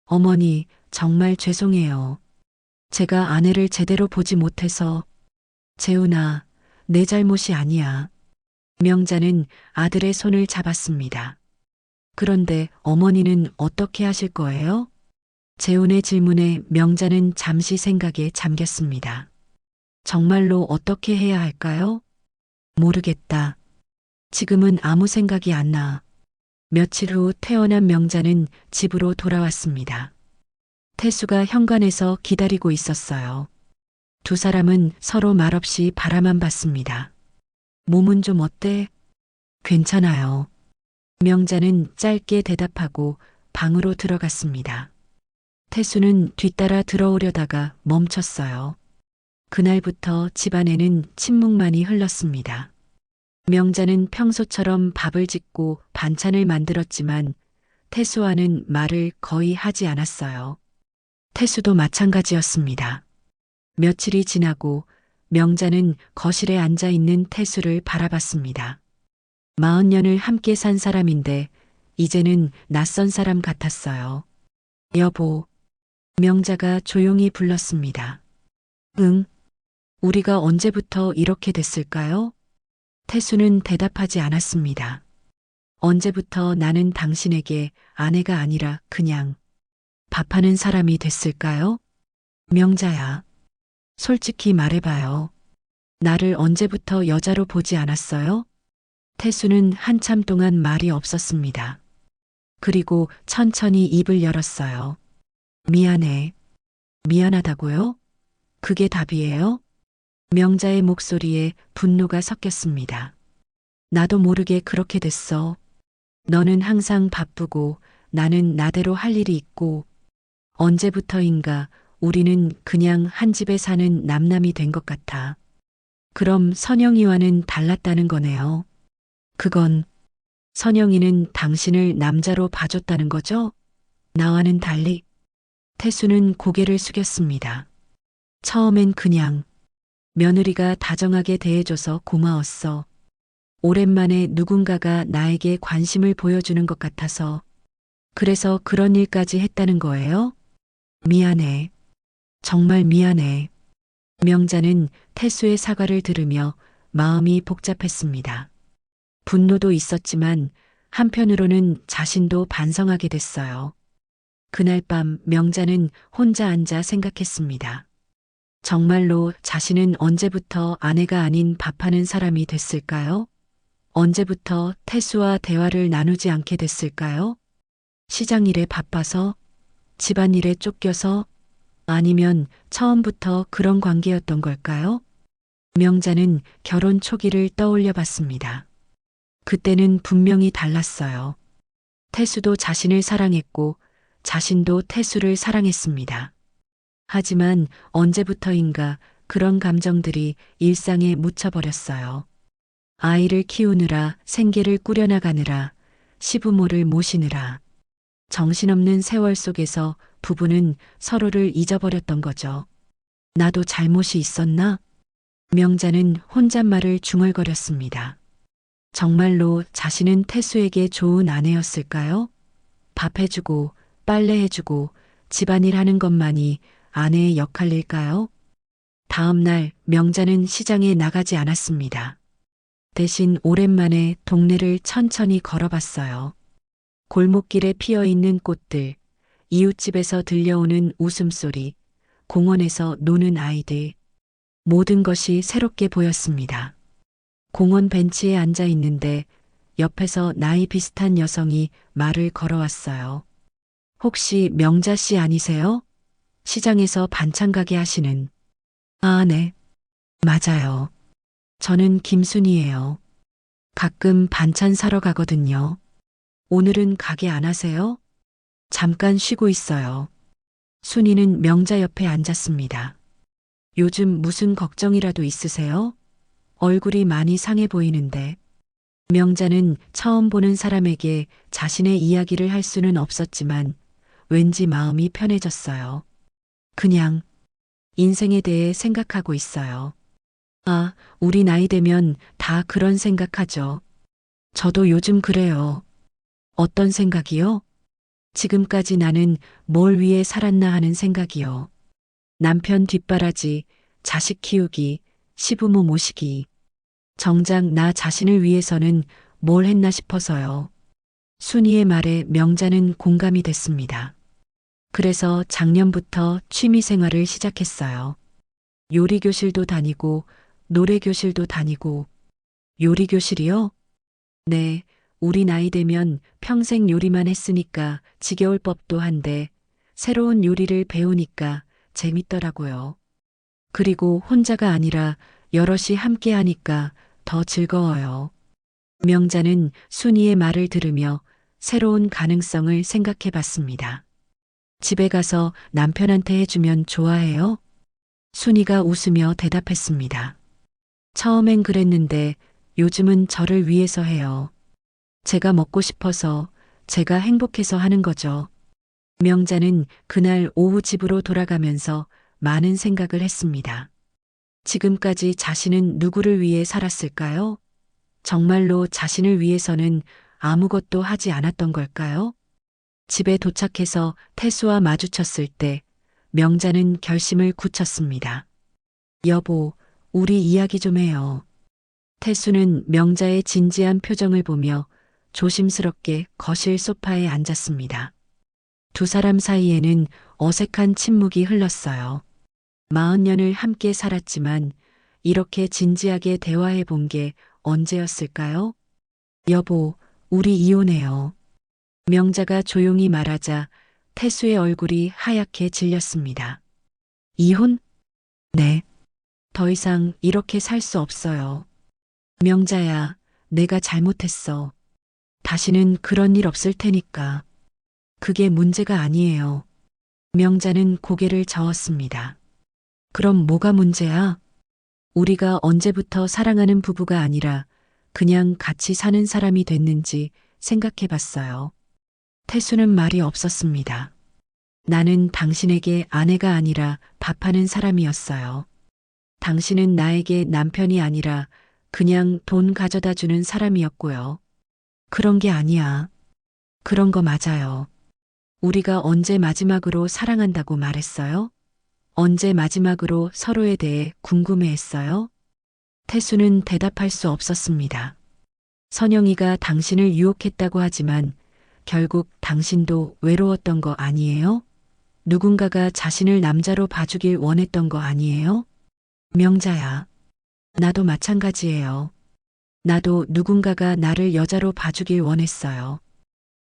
어머니, 정말 죄송해요. 제가 아내를 제대로 보지 못해서. 재훈아, 내 잘못이 아니야. 명자는 아들의 손을 잡았습니다. 그런데 어머니는 어떻게 하실 거예요? 재혼의 질문에 명자는 잠시 생각에 잠겼습니다. 정말로 어떻게 해야 할까요? 모르겠다. 지금은 아무 생각이 안 나. 며칠 후 퇴원한 명자는 집으로 돌아왔습니다. 태수가 현관에서 기다리고 있었어요. 두 사람은 서로 말없이 바라만 봤습니다. 몸은 좀 어때? 괜찮아요. 명자는 짧게 대답하고 방으로 들어갔습니다. 태수는 뒤따라 들어오려다가 멈췄어요. 그날부터 집안에는 침묵만이 흘렀습니다. 명자는 평소처럼 밥을 짓고 반찬을 만들었지만 태수와는 말을 거의 하지 않았어요. 태수도 마찬가지였습니다. 며칠이 지나고 명자는 거실에 앉아 있는 태수를 바라봤습니다. 40년을 함께 산 사람인데 이제는 낯선 사람 같았어요. 여보, 명자가 조용히 불렀습니다. 응, 우리가 언제부터 이렇게 됐을까요? 태수는 대답하지 않았습니다. 언제부터 나는 당신에게 아내가 아니라 그냥 밥하는 사람이 됐을까요? 명자야, 솔직히 말해봐요. 나를 언제부터 여자로 보지 않았어요? 태수는 한참 동안 말이 없었습니다. 그리고 천천히 입을 열었어요. 미안해. 미안하다고요? 그게 답이에요? 명자의 목소리에 분노가 섞였습니다. 나도 모르게 그렇게 됐어. 너는 항상 바쁘고 나는 나대로 할 일이 있고 언제부터인가 우리는 그냥 한 집에 사는 남남이 된 것 같아. 그럼 선영이와는 달랐다는 거네요. 그건 선영이는 당신을 남자로 봐줬다는 거죠? 나와는 달리. 태수는 고개를 숙였습니다. 처음엔 그냥 며느리가 다정하게 대해줘서 고마웠어. 오랜만에 누군가가 나에게 관심을 보여주는 것 같아서 그래서 그런 일까지 했다는 거예요? 미안해. 정말 미안해. 명자는 태수의 사과를 들으며 마음이 복잡했습니다. 분노도 있었지만 한편으로는 자신도 반성하게 됐어요. 그날 밤 명자는 혼자 앉아 생각했습니다. 정말로 자신은 언제부터 아내가 아닌 밥하는 사람이 됐을까요? 언제부터 태수와 대화를 나누지 않게 됐을까요? 시장 일에 바빠서? 집안일에 쫓겨서? 아니면 처음부터 그런 관계였던 걸까요? 명자는 결혼 초기를 떠올려 봤습니다. 그때는 분명히 달랐어요. 태수도 자신을 사랑했고 자신도 태수를 사랑했습니다. 하지만 언제부터인가 그런 감정들이 일상에 묻혀버렸어요. 아이를 키우느라 생계를 꾸려나가느라 시부모를 모시느라 정신없는 세월 속에서 부부는 서로를 잊어버렸던 거죠. 나도 잘못이 있었나? 명자는 혼잣말을 중얼거렸습니다. 정말로 자신은 태수에게 좋은 아내였을까요? 밥 해주고 빨래해주고 집안일 하는 것만이 아내의 역할일까요? 다음 날 명자는 시장에 나가지 않았습니다. 대신 오랜만에 동네를 천천히 걸어봤어요. 골목길에 피어있는 꽃들, 이웃집에서 들려오는 웃음소리, 공원에서 노는 아이들, 모든 것이 새롭게 보였습니다. 공원 벤치에 앉아 있는데 옆에서 나이 비슷한 여성이 말을 걸어왔어요. 혹시 명자 씨 아니세요? 시장에서 반찬 가게 하시는. 아, 네. 맞아요. 저는 김순이에요. 가끔 반찬 사러 가거든요. 오늘은 가게 안 하세요? 잠깐 쉬고 있어요. 순이는 명자 옆에 앉았습니다. 요즘 무슨 걱정이라도 있으세요? 얼굴이 많이 상해 보이는데. 명자는 처음 보는 사람에게 자신의 이야기를 할 수는 없었지만 왠지 마음이 편해졌어요. 그냥 인생에 대해 생각하고 있어요. 아, 우리 나이 되면 다 그런 생각하죠. 저도 요즘 그래요. 어떤 생각이요? 지금까지 나는 뭘 위해 살았나 하는 생각이요. 남편 뒷바라지, 자식 키우기, 시부모 모시기. 정작 나 자신을 위해서는 뭘 했나 싶어서요. 순이의 말에 명자는 공감이 됐습니다. 그래서 작년부터 취미 생활을 시작했어요. 요리교실도 다니고 노래교실도 다니고. 요리교실이요? 네, 우리 나이 되면 평생 요리만 했으니까 지겨울 법도 한데 새로운 요리를 배우니까 재밌더라고요. 그리고 혼자가 아니라 여럿이 함께 하니까 더 즐거워요. 명자는 순이의 말을 들으며 새로운 가능성을 생각해 봤습니다. 집에 가서 남편한테 해주면 좋아해요? 순이가 웃으며 대답했습니다. 처음엔 그랬는데 요즘은 저를 위해서 해요. 제가 먹고 싶어서, 제가 행복해서 하는 거죠. 명자는 그날 오후 집으로 돌아가면서 많은 생각을 했습니다. 지금까지 자신은 누구를 위해 살았을까요? 정말로 자신을 위해서는 아무것도 하지 않았던 걸까요? 집에 도착해서 태수와 마주쳤을 때 명자는 결심을 굳혔습니다. 여보, 우리 이야기 좀 해요. 태수는 명자의 진지한 표정을 보며 조심스럽게 거실 소파에 앉았습니다. 두 사람 사이에는 어색한 침묵이 흘렀어요. 40년을 함께 살았지만 이렇게 진지하게 대화해 본 게 언제였을까요? 여보, 우리 이혼해요. 명자가 조용히 말하자 태수의 얼굴이 하얗게 질렸습니다. 이혼? 네. 더 이상 이렇게 살 수 없어요. 명자야, 내가 잘못했어. 다시는 그런 일 없을 테니까. 그게 문제가 아니에요. 명자는 고개를 저었습니다. 그럼 뭐가 문제야? 우리가 언제부터 사랑하는 부부가 아니라 그냥 같이 사는 사람이 됐는지 생각해 봤어요. 태수는 말이 없었습니다. 나는 당신에게 아내가 아니라 밥하는 사람이었어요. 당신은 나에게 남편이 아니라 그냥 돈 가져다 주는 사람이었고요. 그런 게 아니야. 그런 거 맞아요. 우리가 언제 마지막으로 사랑한다고 말했어요? 언제 마지막으로 서로에 대해 궁금해했어요? 태수는 대답할 수 없었습니다. 선영이가 당신을 유혹했다고 하지만 결국 당신도 외로웠던 거 아니에요? 누군가가 자신을 남자로 봐주길 원했던 거 아니에요? 명자야. 나도 마찬가지예요. 나도 누군가가 나를 여자로 봐주길 원했어요.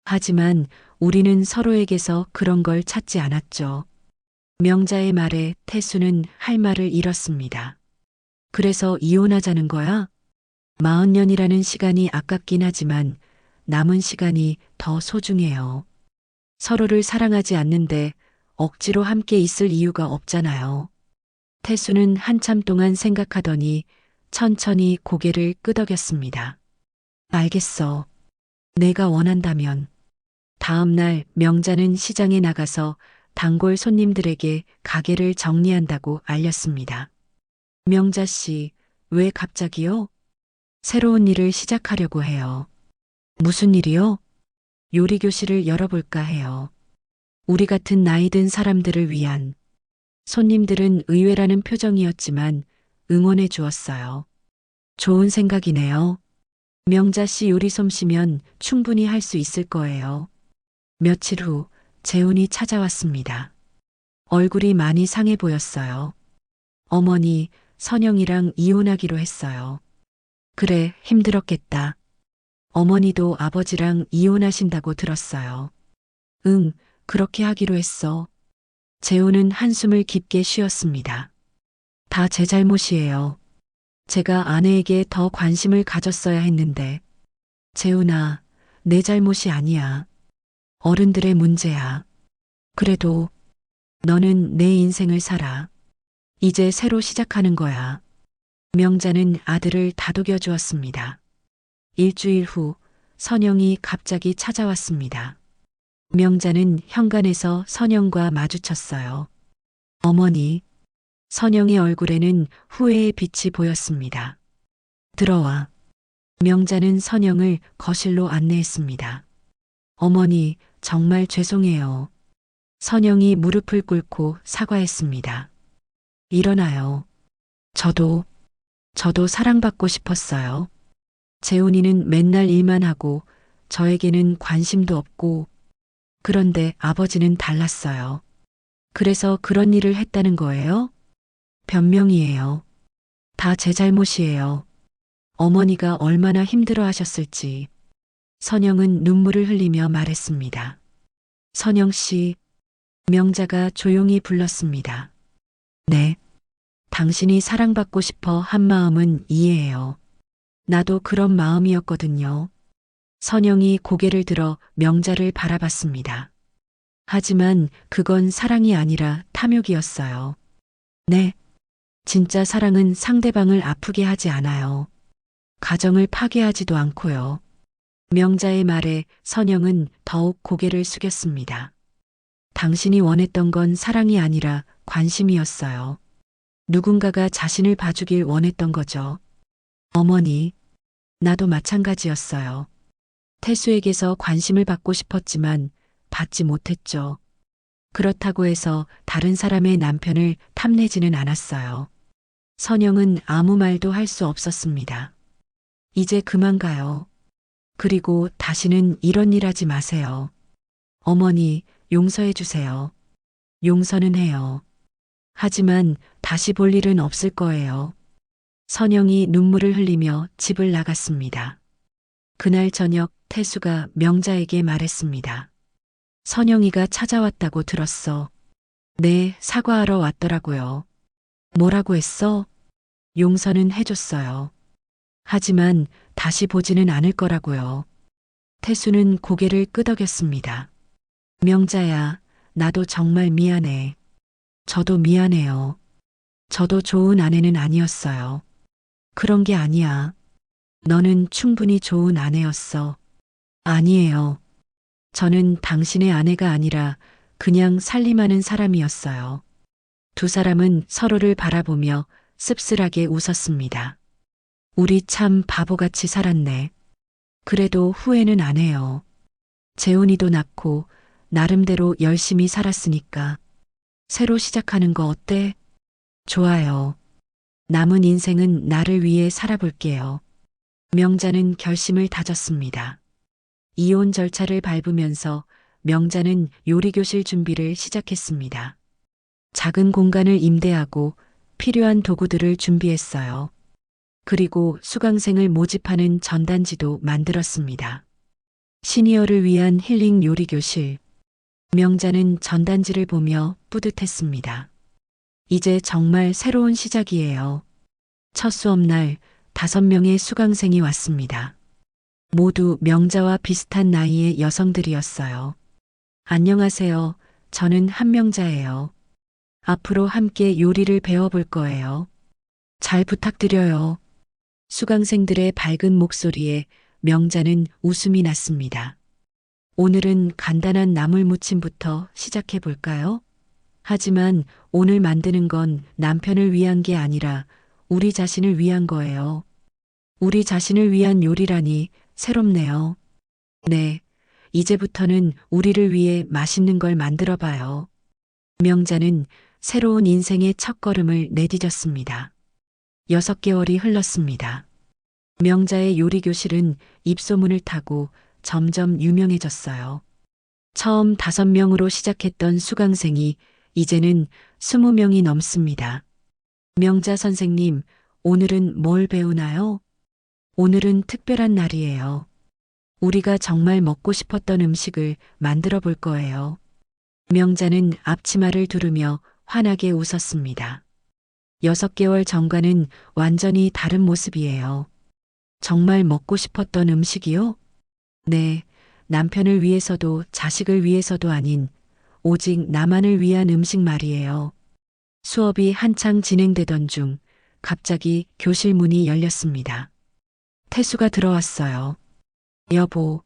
하지만 우리는 서로에게서 그런 걸 찾지 않았죠. 명자의 말에 태수는 할 말을 잃었습니다. 그래서 이혼하자는 거야? 40년이라는 시간이 아깝긴 하지만 남은 시간이 더 소중해요. 서로를 사랑하지 않는데 억지로 함께 있을 이유가 없잖아요. 태수는 한참 동안 생각하더니 천천히 고개를 끄덕였습니다. 알겠어. 내가 원한다면. 다음 날 명자는 시장에 나가서 단골 손님들에게 가게를 정리한다고 알렸습니다. 명자 씨, 왜 갑자기요? 새로운 일을 시작하려고 해요. 무슨 일이요? 요리 교실을 열어볼까 해요. 우리 같은 나이 든 사람들을 위한. 손님들은 의외라는 표정이었지만 응원해 주었어요. 좋은 생각이네요. 명자 씨 요리 솜씨면 충분히 할 수 있을 거예요. 며칠 후 재훈이 찾아왔습니다. 얼굴이 많이 상해 보였어요. 어머니, 선영이랑 이혼하기로 했어요. 그래, 힘들었겠다. 어머니도 아버지랑 이혼하신다고 들었어요. 응, 그렇게 하기로 했어. 재훈은 한숨을 깊게 쉬었습니다. 다 제 잘못이에요. 제가 아내에게 더 관심을 가졌어야 했는데. 재훈아, 내 잘못이 아니야. 어른들의 문제야. 그래도 너는 내 인생을 살아. 이제 새로 시작하는 거야. 명자는 아들을 다독여 주었습니다. 일주일 후 선영이 갑자기 찾아왔습니다. 명자는 현관에서 선영과 마주쳤어요. 어머니, 선영의 얼굴에는 후회의 빛이 보였습니다. 들어와. 명자는 선영을 거실로 안내했습니다. 어머니, 정말 죄송해요. 선영이 무릎을 꿇고 사과했습니다. 일어나요. 저도 저도 사랑받고 싶었어요. 재훈이는 맨날 일만 하고 저에게는 관심도 없고 그런데 아버지는 달랐어요. 그래서 그런 일을 했다는 거예요? 변명이에요. 다 제 잘못이에요. 어머니가 얼마나 힘들어 하셨을지. 선영은 눈물을 흘리며 말했습니다. 선영 씨, 명자가 조용히 불렀습니다. 네. 당신이 사랑받고 싶어 한 마음은 이해해요. 나도 그런 마음이었거든요. 선영이 고개를 들어 명자를 바라봤습니다. 하지만 그건 사랑이 아니라 탐욕이었어요. 네. 진짜 사랑은 상대방을 아프게 하지 않아요. 가정을 파괴하지도 않고요. 명자의 말에 선영은 더욱 고개를 숙였습니다. 당신이 원했던 건 사랑이 아니라 관심이었어요. 누군가가 자신을 봐주길 원했던 거죠. 어머니, 나도 마찬가지였어요. 태수에게서 관심을 받고 싶었지만 받지 못했죠. 그렇다고 해서 다른 사람의 남편을 탐내지는 않았어요. 선영은 아무 말도 할 수 없었습니다. 이제 그만 가요. 그리고 다시는 이런 일 하지 마세요. 어머니, 용서해 주세요. 용서는 해요. 하지만 다시 볼 일은 없을 거예요. 선영이 눈물을 흘리며 집을 나갔습니다. 그날 저녁 태수가 명자에게 말했습니다. 선영이가 찾아왔다고 들었어. 네, 사과하러 왔더라고요. 뭐라고 했어? 용서는 해줬어요. 하지만 다시 보지는 않을 거라고요. 태수는 고개를 끄덕였습니다. 명자야, 나도 정말 미안해. 저도 미안해요. 저도 좋은 아내는 아니었어요. 그런 게 아니야. 너는 충분히 좋은 아내였어. 아니에요. 저는 당신의 아내가 아니라 그냥 살림하는 사람이었어요. 두 사람은 서로를 바라보며 씁쓸하게 웃었습니다. 우리 참 바보같이 살았네. 그래도 후회는 안 해요. 재훈이도 낳고 나름대로 열심히 살았으니까. 새로 시작하는 거 어때? 좋아요. 남은 인생은 나를 위해 살아볼게요. 명자는 결심을 다졌습니다. 이혼 절차를 밟으면서 명자는 요리교실 준비를 시작했습니다. 작은 공간을 임대하고 필요한 도구들을 준비했어요. 그리고 수강생을 모집하는 전단지도 만들었습니다. 시니어를 위한 힐링 요리교실. 명자는 전단지를 보며 뿌듯했습니다. 이제 정말 새로운 시작이에요. 첫 수업날 5명의 수강생이 왔습니다. 모두 명자와 비슷한 나이의 여성들이었어요. 안녕하세요. 저는 한명자예요. 앞으로 함께 요리를 배워볼 거예요. 잘 부탁드려요. 수강생들의 밝은 목소리에 명자는 웃음이 났습니다. 오늘은 간단한 나물 무침부터 시작해 볼까요? 하지만 오늘 만드는 건 남편을 위한 게 아니라 우리 자신을 위한 거예요. 우리 자신을 위한 요리라니 새롭네요. 네, 이제부터는 우리를 위해 맛있는 걸 만들어 봐요. 명자는 새로운 인생의 첫걸음을 내디뎠습니다. 6개월이 흘렀습니다. 명자의 요리교실은 입소문을 타고 점점 유명해졌어요. 처음 5명으로 시작했던 수강생이 이제는 20명이 넘습니다. 명자 선생님, 오늘은 뭘 배우나요? 오늘은 특별한 날이에요. 우리가 정말 먹고 싶었던 음식을 만들어 볼 거예요. 명자는 앞치마를 두르며 환하게 웃었습니다. 6개월 전과는 완전히 다른 모습이에요. 정말 먹고 싶었던 음식이요? 네, 남편을 위해서도 자식을 위해서도 아닌 오직 나만을 위한 음식 말이에요. 수업이 한창 진행되던 중 갑자기 교실 문이 열렸습니다. 태수가 들어왔어요. 여보,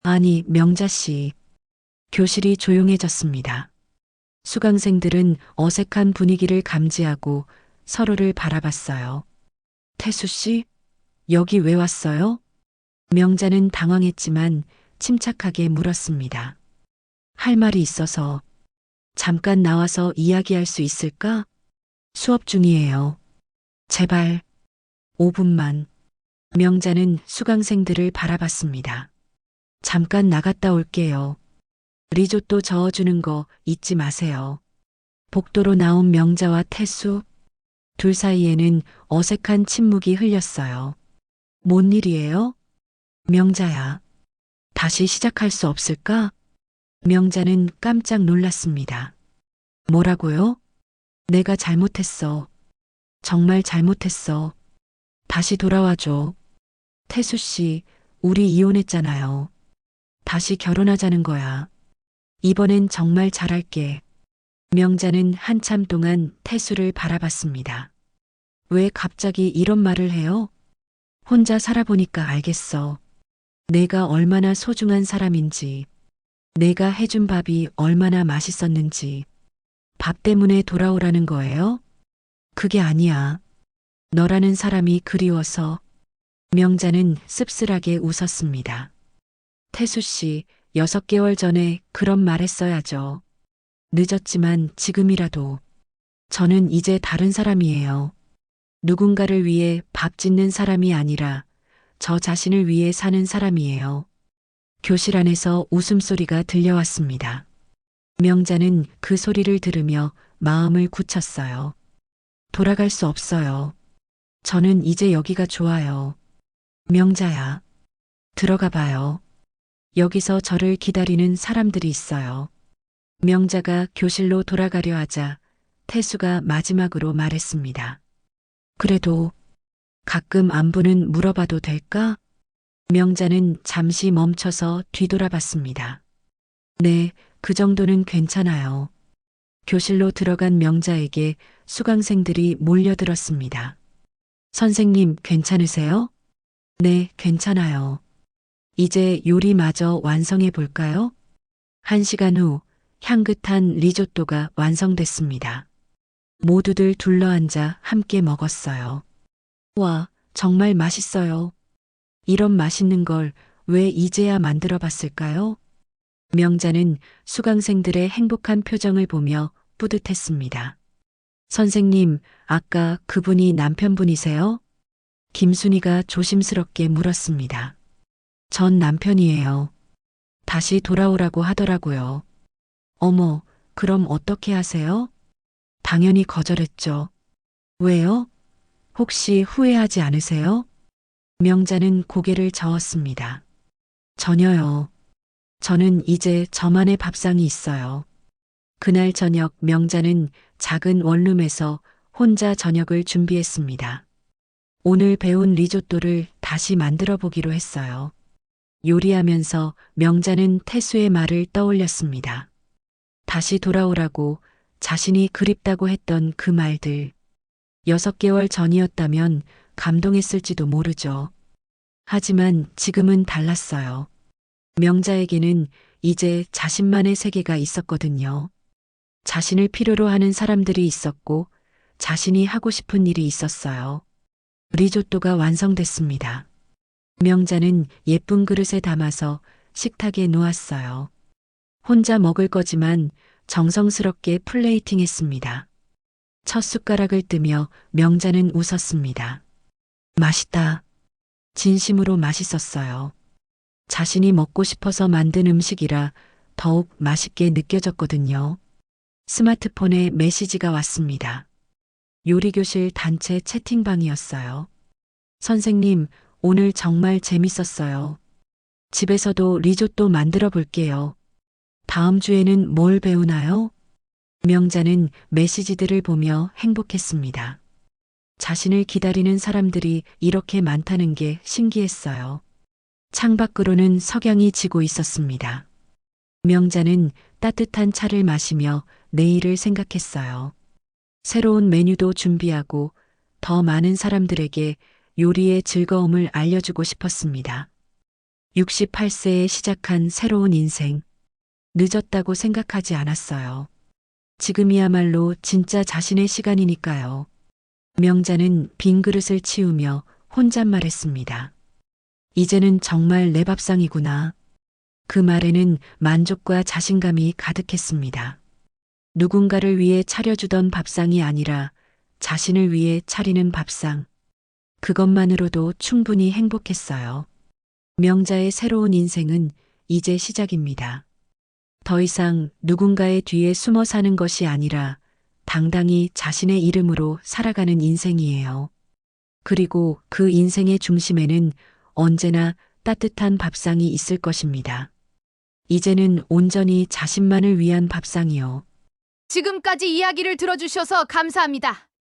아니 명자 씨. 교실이 조용해졌습니다. 수강생들은 어색한 분위기를 감지하고 서로를 바라봤어요. 태수 씨, 여기 왜 왔어요? 명자는 당황했지만 침착하게 물었습니다. 할 말이 있어서. 잠깐 나와서 이야기할 수 있을까? 수업 중이에요. 제발. 5분만. 명자는 수강생들을 바라봤습니다. 잠깐 나갔다 올게요. 리조또 저어주는 거 잊지 마세요. 복도로 나온 명자와 태수. 둘 사이에는 어색한 침묵이 흘렸어요. 뭔 일이에요? 명자야. 다시 시작할 수 없을까? 명자는 깜짝 놀랐습니다. 뭐라고요? 내가 잘못했어. 정말 잘못했어. 다시 돌아와줘. 태수 씨, 우리 이혼했잖아요. 다시 결혼하자는 거야. 이번엔 정말 잘할게. 명자는 한참 동안 태수를 바라봤습니다. 왜 갑자기 이런 말을 해요? 혼자 살아보니까 알겠어. 내가 얼마나 소중한 사람인지, 내가 해준 밥이 얼마나 맛있었는지. 밥 때문에 돌아오라는 거예요? 그게 아니야. 너라는 사람이 그리워서. 명자는 씁쓸하게 웃었습니다. 태수 씨, 6개월 전에 그런 말 했어야죠. 늦었지만 지금이라도. 저는 이제 다른 사람이에요. 누군가를 위해 밥 짓는 사람이 아니라 저 자신을 위해 사는 사람이에요. 교실 안에서 웃음소리가 들려왔습니다. 명자는 그 소리를 들으며 마음을 굳혔어요. 돌아갈 수 없어요. 저는 이제 여기가 좋아요. 명자야, 들어가 봐요. 여기서 저를 기다리는 사람들이 있어요. 명자가 교실로 돌아가려 하자 태수가 마지막으로 말했습니다. 그래도 가끔 안부는 물어봐도 될까? 명자는 잠시 멈춰서 뒤돌아봤습니다. 네, 그 정도는 괜찮아요. 교실로 들어간 명자에게 수강생들이 몰려들었습니다. 선생님, 괜찮으세요? 네, 괜찮아요. 이제 요리마저 완성해 볼까요? 1시간 후 향긋한 리조또가 완성됐습니다. 모두들 둘러앉아 함께 먹었어요. 와, 정말 맛있어요. 이런 맛있는 걸 왜 이제야 만들어 봤을까요? 명자는 수강생들의 행복한 표정을 보며 뿌듯했습니다. 선생님, 아까 그분이 남편분이세요? 김순이가 조심스럽게 물었습니다. 전 남편이에요. 다시 돌아오라고 하더라고요. 어머, 그럼 어떻게 하세요? 당연히 거절했죠. 왜요? 혹시 후회하지 않으세요? 명자는 고개를 저었습니다. 전혀요. 저는 이제 저만의 밥상이 있어요. 그날 저녁 명자는 작은 원룸에서 혼자 저녁을 준비했습니다. 오늘 배운 리조또를 다시 만들어 보기로 했어요. 요리하면서 명자는 태수의 말을 떠올렸습니다. 다시 돌아오라고, 자신이 그립다고 했던 그 말들. 6개월 전이었다면 감동했을지도 모르죠. 하지만 지금은 달랐어요. 명자에게는 이제 자신만의 세계가 있었거든요. 자신을 필요로 하는 사람들이 있었고 자신이 하고 싶은 일이 있었어요. 리조또가 완성됐습니다. 명자는 예쁜 그릇에 담아서 식탁에 놓았어요. 혼자 먹을 거지만 정성스럽게 플레이팅했습니다. 첫 숟가락을 뜨며 명자는 웃었습니다. 맛있다. 진심으로 맛있었어요. 자신이 먹고 싶어서 만든 음식이라 더욱 맛있게 느껴졌거든요. 스마트폰에 메시지가 왔습니다. 요리교실 단체 채팅방이었어요. 선생님, 오늘 정말 재밌었어요. 집에서도 리조또 만들어 볼게요. 다음 주에는 뭘 배우나요? 명자는 메시지들을 보며 행복했습니다. 자신을 기다리는 사람들이 이렇게 많다는 게 신기했어요. 창밖으로는 석양이 지고 있었습니다. 명자는 따뜻한 차를 마시며 내일을 생각했어요. 새로운 메뉴도 준비하고 더 많은 사람들에게 요리의 즐거움을 알려주고 싶었습니다. 68세에 시작한 새로운 인생. 늦었다고 생각하지 않았어요. 지금이야말로 진짜 자신의 시간이니까요. 명자는 빈 그릇을 치우며 혼잣말했습니다. 이제는 정말 내 밥상이구나. 그 말에는 만족과 자신감이 가득했습니다. 누군가를 위해 차려주던 밥상이 아니라 자신을 위해 차리는 밥상. 그것만으로도 충분히 행복했어요. 명자의 새로운 인생은 이제 시작입니다. 더 이상 누군가의 뒤에 숨어 사는 것이 아니라 당당히 자신의 이름으로 살아가는 인생이에요. 그리고 그 인생의 중심에는 언제나 따뜻한 밥상이 있을 것입니다. 이제는 온전히 자신만을 위한 밥상이요. 지금까지 이야기를 들어주셔서 감사합니다.